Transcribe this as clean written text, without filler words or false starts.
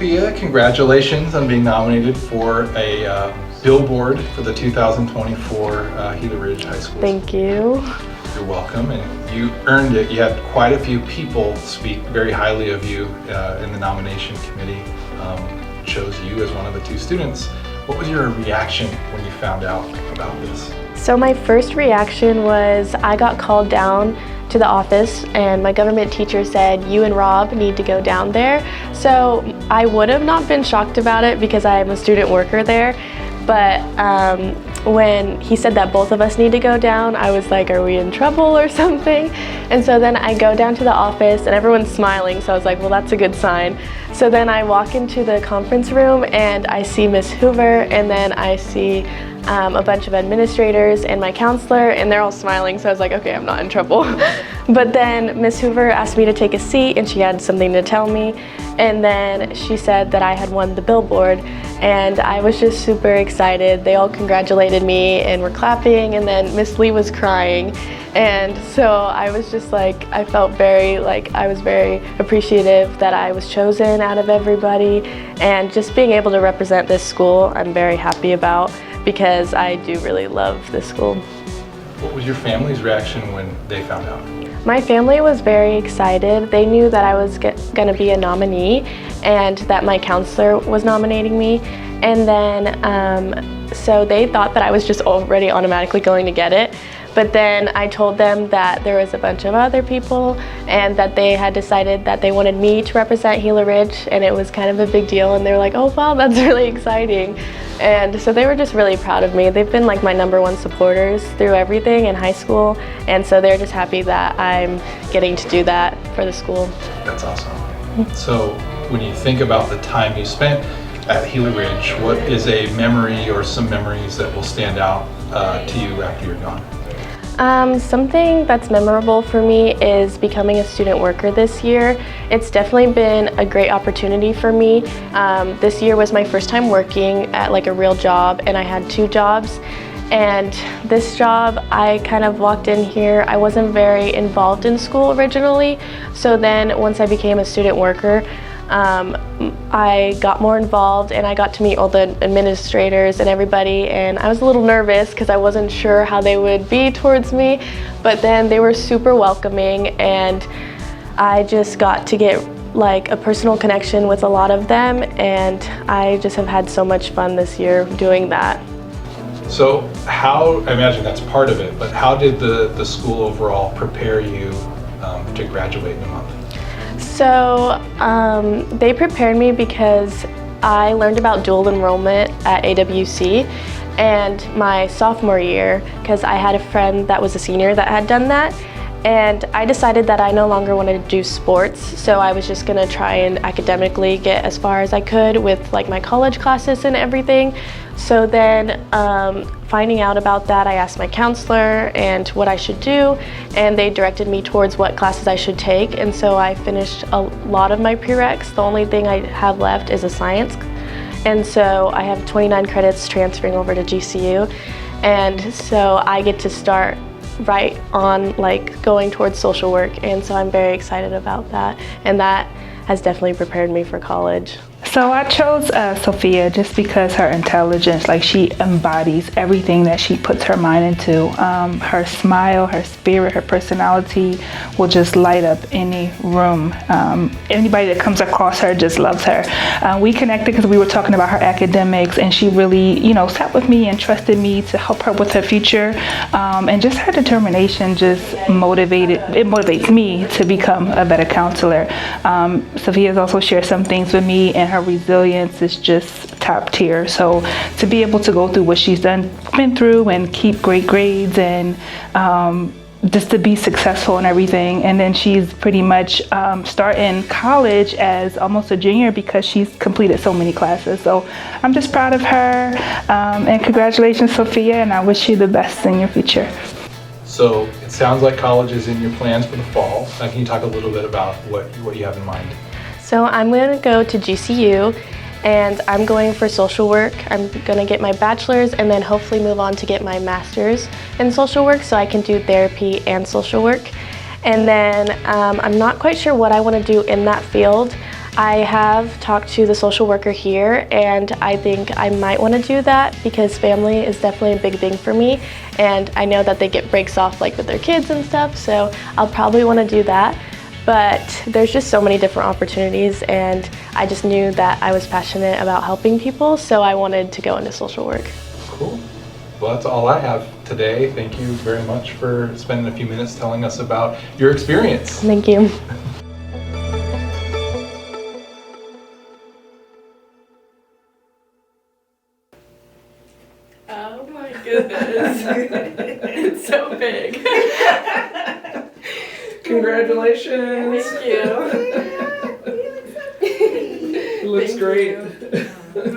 Sofia, congratulations on being nominated for a Billboard for the 2024 Gila Ridge High School. Thank you. You're welcome, and you earned it. You had quite a few people speak very highly of you in the nomination committee. Chose you as one of the 2 students. What was your reaction when you found out about this? So my first reaction was I got called down to the office and my government teacher said, you and Rob need to go down there. So I would have not been shocked about it because I am a student worker there. But when he said that both of us need to go down, I was like, are we in trouble or something? And so then I go down to the office and everyone's smiling, so I was like, well, that's a good sign. So then I walk into the conference room and I see Miss Hoover, and then I see a bunch of administrators and my counselor, and they're all smiling, so I was like, okay, I'm not in trouble. But then Miss Hoover asked me to take a seat and she had something to tell me, and then she said that I had won the Billboard, and I was just super excited. They all congratulated me and were clapping, and then Miss Lee was crying, and so I was just like, I felt very, I was very appreciative that I was chosen out of everybody, and just being able to represent this school I'm very happy about, because I do really love this school. What was your family's reaction when they found out? My family was very excited. They knew that I was going to be a nominee and that my counselor was nominating me. And then, so they thought that I was just already automatically going to get it. But then I told them that there was a bunch of other people and that they had decided that they wanted me to represent Gila Ridge, and it was kind of a big deal, and they were like, oh wow, that's really exciting. And so they were just really proud of me. They've been like my #1 supporters through everything in high school, and so they're just happy that I'm getting to do that for the school. That's awesome. So when you think about the time you spent at Gila Ridge, what is a memory or some memories that will stand out to you after you're gone? Something that's memorable for me is becoming a student worker this year. It's definitely been a great opportunity for me. This year was my first time working at like a real job, and I had 2 jobs. And this job, I kind of walked in here, I wasn't very involved in school originally. So then once I became a student worker, I got more involved and I got to meet all the administrators and everybody, and I was a little nervous because I wasn't sure how they would be towards me, but then they were super welcoming, and I just got to get like a personal connection with a lot of them, and I just have had so much fun this year doing that. So how, I imagine that's part of it, but how did the school overall prepare you to graduate in a month? So they prepared me because I learned about dual enrollment at AWC, and my sophomore year, because I had a friend that was a senior that had done that, and I decided that I no longer wanted to do sports, so I was just gonna try and academically get as far as I could with like my college classes and everything. So then finding out about that, I asked my counselor and what I should do, and they directed me towards what classes I should take, and so I finished a lot of my prereqs. The only thing I have left is a science, and so I have 29 credits transferring over to GCU, and so I get to start right on like going towards social work, and so I'm very excited about that, and that has definitely prepared me for college. So I chose Sofia just because her intelligence, like she embodies everything that she puts her mind into. Her smile, her spirit, her personality will just light up any room. Anybody that comes across her just loves her. We connected because we were talking about her academics, and she really, sat with me and trusted me to help her with her future. And just her determination just motivates me to become a better counselor. Sofia's also shared some things with me, and her resilience is just top tier. So to be able to go through what she's been through and keep great grades, and just to be successful and everything. And then she's pretty much starting college as almost a junior because she's completed so many classes. So I'm just proud of her, and congratulations, Sofia, and I wish you the best in your future. So it sounds like college is in your plans for the fall. Can you talk a little bit about what you have in mind? So I'm going to go to GCU, and I'm going for social work. I'm going to get my bachelor's and then hopefully move on to get my master's in social work so I can do therapy and social work. And then I'm not quite sure what I want to do in that field. I have talked to the social worker here, and I think I might want to do that because family is definitely a big thing for me, and I know that they get breaks off like with their kids and stuff, so I'll probably want to do that. But there's just so many different opportunities, and I just knew that I was passionate about helping people, so I wanted to go into social work. Cool. Well, that's all I have today. Thank you very much for spending a few minutes telling us about your experience. Thank you. Oh my goodness. It's so big. Congratulations. Thank you. It looks Thank great. you.